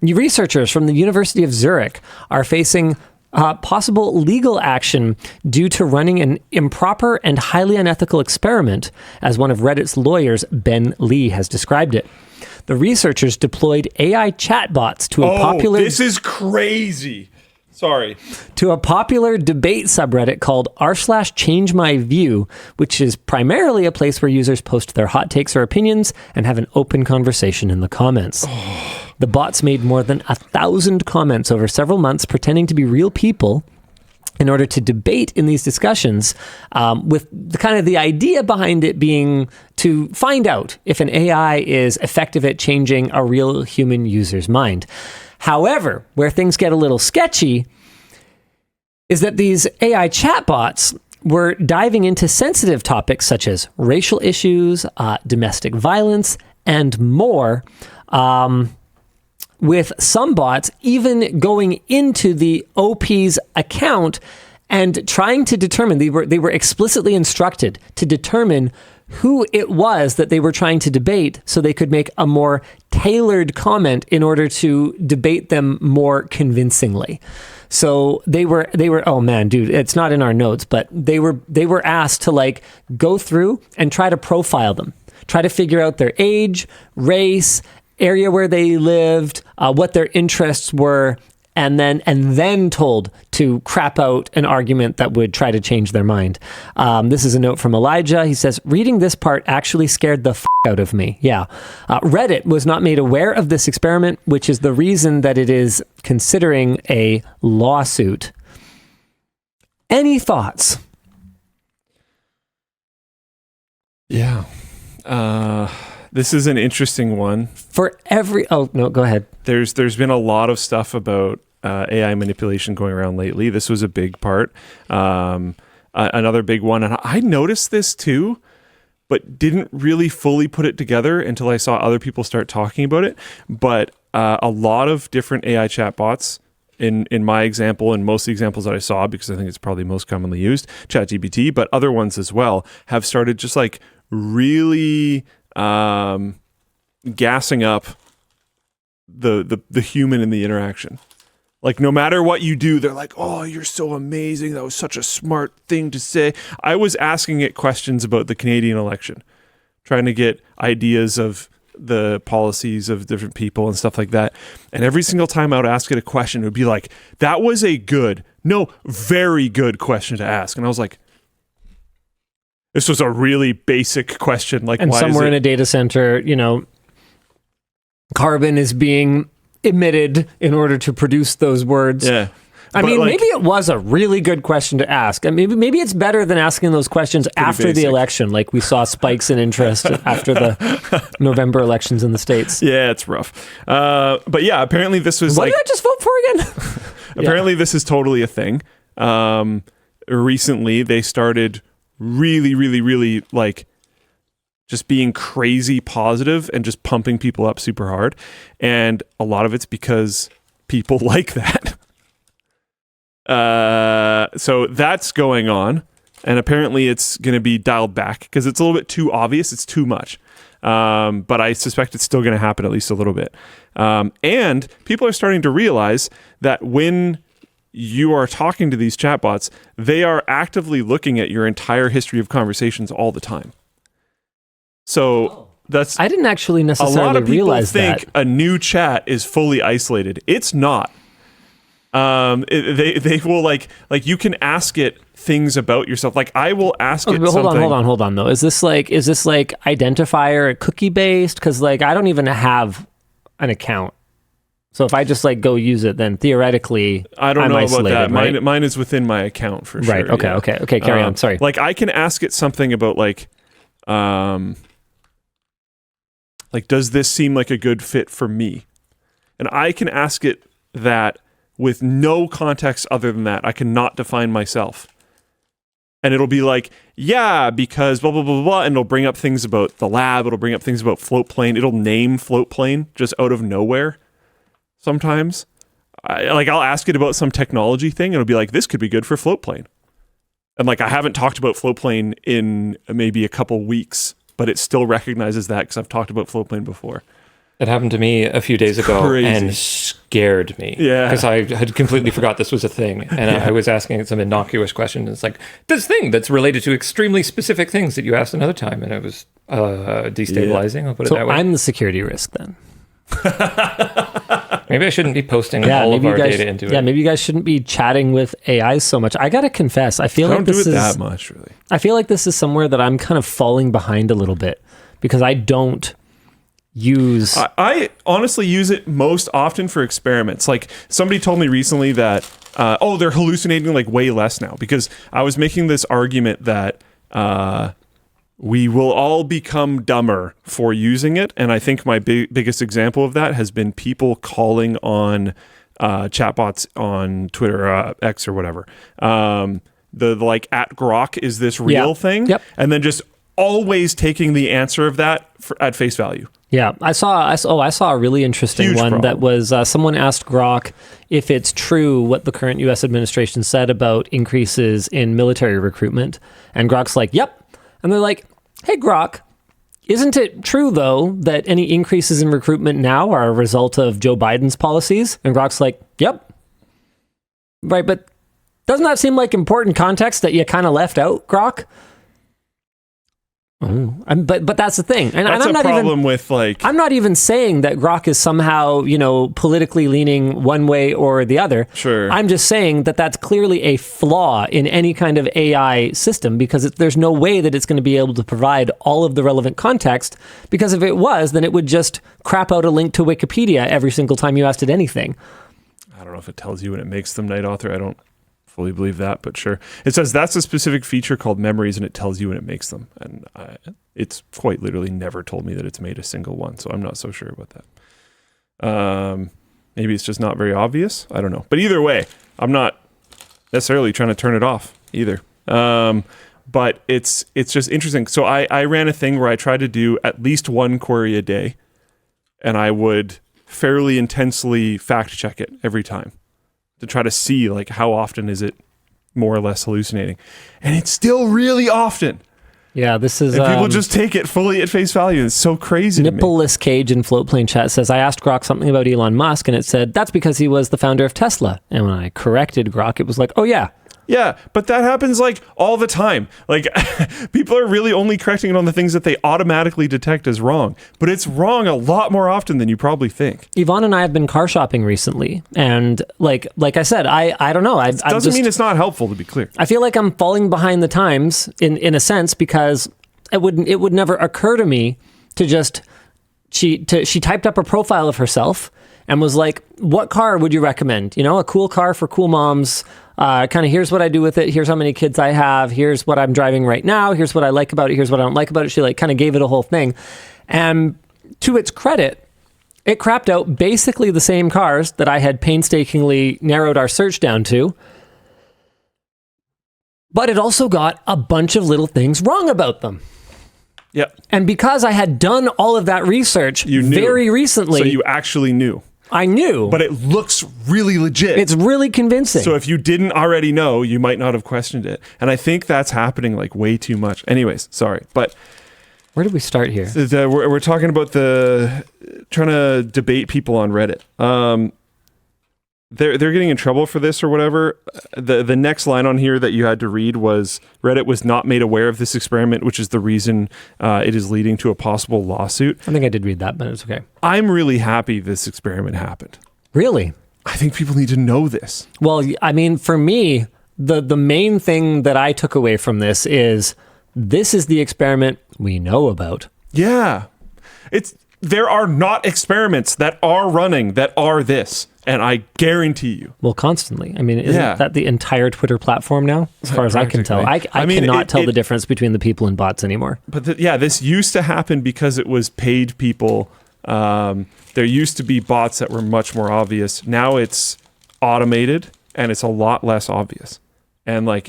Researchers from the University of Zurich are facing possible legal action due to running an improper and highly unethical experiment, as one of Reddit's lawyers, Ben Lee, has described it. The researchers deployed AI chatbots to a popular... This is crazy. Sorry. To a popular debate subreddit called r/ChangeMyView, which is primarily a place where users post their hot takes or opinions and have an open conversation in the comments. The bots made more than 1,000 comments over several months pretending to be real people in order to debate in these discussions, with the idea behind it being to find out if an AI is effective at changing a real human user's mind. However, where things get a little sketchy is that these AI chatbots were diving into sensitive topics such as racial issues, domestic violence, and more, with some bots even going into the OP's account and trying to determine, they were explicitly instructed to determine who it was that they were trying to debate so they could make a more tailored comment in order to debate them more convincingly. So they were, oh man, dude, it's not in our notes, but they were asked to go through and try to profile them, try to figure out their age, race, area where they lived, what their interests were, and then told to crap out an argument that would try to change their mind. This is a note from Elijah. He says, reading this part actually scared the f*** out of me. Yeah. Reddit was not made aware of this experiment, which is the reason that it is considering a lawsuit. Any thoughts? Yeah. This is an interesting one. Oh, no, go ahead. There's been a lot of stuff about AI manipulation going around lately. This was a big part. Another big one, and I noticed this too, but didn't really fully put it together until I saw other people start talking about it. But a lot of different AI chatbots, in my example, and most of the examples that I saw, because I think it's probably most commonly used, ChatGPT, but other ones as well, have started just really... gassing up the human in the interaction. No matter what you do, they're like, oh, you're so amazing. That was such a smart thing to say. I was asking it questions about the Canadian election, trying to get ideas of the policies of different people and stuff like that. And every single time I would ask it a question, it would be like, that was a very good question to ask. And I was like, this was a really basic question. And why somewhere in a data center, carbon is being emitted in order to produce those words. Yeah. Maybe it was a really good question to ask. And maybe it's better than asking those questions after the election, like we saw spikes in interest after the November elections in the States. Yeah, it's rough. But yeah, apparently this was what did I just vote for again? Apparently this is totally a thing. Recently, they started really just being crazy positive and just pumping people up super hard. And a lot of it's because people like that. So that's going on. And apparently it's going to be dialed back because it's a little bit too obvious. It's too much. But I suspect it's still going to happen at least a little bit. And people are starting to realize that when you are talking to these chatbots, they are actively looking at your entire history of conversations all the time. So that's... I didn't actually necessarily realize that. A lot of people think a new chat is fully isolated. It's not. They will you can ask it things about yourself. I will ask it something. Hold on though. Is this identifier cookie based? Because I don't even have an account. So if I just go use it, then theoretically I'm know isolated, about that. Right? Mine is within my account for sure. Right. Okay. Yeah. Okay. Carry on. Sorry. I can ask it something about does this seem like a good fit for me? And I can ask it that with no context other than that. I cannot define myself. And it'll be yeah, because blah, blah, blah, blah, and it'll bring up things about the lab. It'll bring up things about floatplane. It'll name floatplane just out of nowhere. Sometimes I'll ask it about some technology thing and it'll be this could be good for floatplane. And I haven't talked about floatplane in maybe a couple weeks, but it still recognizes that because I've talked about floatplane before. It happened to me a few days ago Crazy. and scared me. Yeah. Because I had completely forgot this was a thing. And I was asking it some innocuous question. It's like, this thing that's related to extremely specific things that you asked another time. And it was destabilizing, I'll put it that way. I'm the security risk then. Maybe I shouldn't be posting all of our data into it. Yeah, maybe you guys shouldn't be chatting with AI so much. I gotta confess, I feel like this is... I don't do it that much, really. I feel like this is somewhere that I'm kind of falling behind a little bit because I don't use... I honestly use it most often for experiments. Like, somebody told me recently that, they're hallucinating like way less now, because I was making this argument that we will all become dumber for using it. And I think my biggest example of that has been people calling on chatbots on Twitter, X or whatever. The like @Grok is this real thing? Yep. And then just always taking the answer of that at face value. Yeah, I saw a really interesting Huge one problem. that was someone asked Grok if it's true what the current U.S. administration said about increases in military recruitment, and Grok's like, "Yep," and they're like, "Hey, Grok, isn't it true though that any increases in recruitment now are a result of Joe Biden's policies?" And Grok's like, "Yep, right, but doesn't that seem like important context that you kind of left out, Grok?" But that's the thing, and That's I'm a not problem even, with like... I'm not even saying that Grok is somehow, politically leaning one way or the other. Sure. I'm just saying that that's clearly a flaw in any kind of AI system, because there's no way that it's going to be able to provide all of the relevant context, because if it was, then it would just crap out a link to Wikipedia every single time you asked it anything. I don't know if it tells you when it makes them night author. I don't fully believe that, but sure. It says that's a specific feature called memories, and it tells you when it makes them. And it's quite literally never told me that it's made a single one, so I'm not so sure about that. Maybe it's just not very obvious. I don't know. But either way, I'm not necessarily trying to turn it off either. But it's just interesting. So I ran a thing where I tried to do at least one query a day, and I would fairly intensely fact check it every time to try to see like how often is it more or less hallucinating. And it's still really often. Yeah, this is... And people just take it fully at face value. It's so crazy to me. Nippleless Cage in Floatplane Chat says, I asked Grok something about Elon Musk, and it said, that's because he was the founder of Tesla. And when I corrected Grok, it was like, oh yeah. Yeah, but that happens like all the time. Like people are really only correcting it on the things that they automatically detect as wrong. But it's wrong a lot more often than you probably think. Yvonne and I have been car shopping recently. And like I said, I don't know. It doesn't mean it's not helpful, to be clear. I feel like I'm falling behind the times in a sense, because it would never occur to me to just... She typed up a profile of herself and was like, what car would you recommend? A cool car for cool moms. Kind of here's what I do with it. Here's how many kids I have. Here's what I'm driving right now. Here's what I like about it. Here's what I don't like about it. She like kind of gave it a whole thing. And to its credit, it crapped out basically the same cars that I had painstakingly narrowed our search down to. But it also got a bunch of little things wrong about them. Yeah. And because I had done all of that research very recently... So you actually knew. I knew. But it looks really legit. It's really convincing. So if you didn't already know, you might not have questioned it. And I think that's happening like way too much. Anyways, sorry. But where did we start here? We're talking about trying to debate people on Reddit. They're getting in trouble for this or whatever. The next line on here that you had to read was, Reddit was not made aware of this experiment, which is the reason it is leading to a possible lawsuit. I think I did read that, but it's okay. I'm really happy this experiment happened. Really? I think people need to know this. Well, I mean, for me, the main thing that I took away from this is the experiment we know about. Yeah. There are not experiments that are running that are this. And I guarantee you. Well, constantly. I mean, isn't that the entire Twitter platform now? As far as I can tell. I cannot tell the difference between the people and bots anymore. But this used to happen because it was paid people. There used to be bots that were much more obvious. Now it's automated and it's a lot less obvious. And like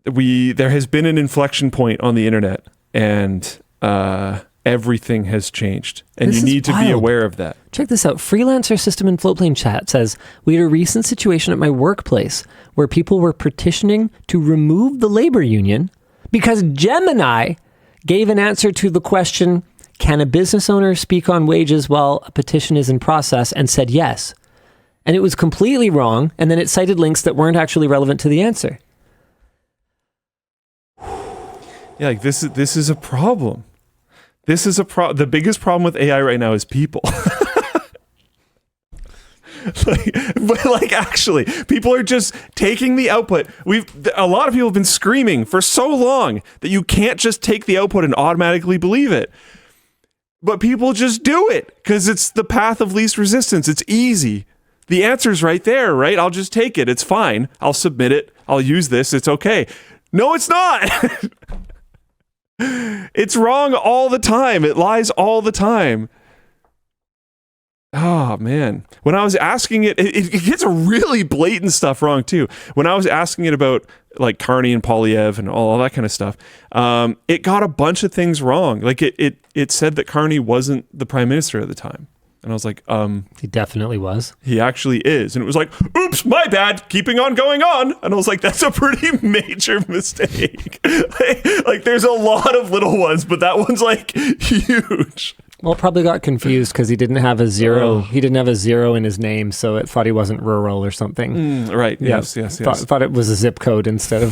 there has been an inflection point on the internet, and everything has changed, and you need to be aware of that. Check this out. Freelancer System in Floatplane Chat says, we had a recent situation at my workplace where people were petitioning to remove the labor union because Gemini gave an answer to the question, can a business owner speak on wages while a petition is in process, and said yes. And it was completely wrong, and then it cited links that weren't actually relevant to the answer. Yeah, like this is a problem. The biggest problem with AI right now is people. Actually, people are just taking the output. A lot of people have been screaming for so long that you can't just take the output and automatically believe it. But people just do it because it's the path of least resistance. It's easy. The answer's right there, right? I'll just take it. It's fine. I'll submit it. I'll use this. It's okay. No, it's not. It's wrong all the time. It lies all the time. Oh, man. When I was asking it gets a really blatant stuff wrong, too. When I was asking it about, like, Carney and Poilievre and all that kind of stuff, it got a bunch of things wrong. Like, it said that Carney wasn't the prime minister at the time. And I was like, He definitely was. He actually is. And it was like, oops, my bad, keeping on going on. And I was like, that's a pretty major mistake. like, there's a lot of little ones, but that one's, like, huge. Well, it probably got confused because he didn't have a zero. Oh. He didn't have a zero in his name, so it thought he wasn't rural or something. Right. Yeah. Yes. Thought it was a zip code instead of...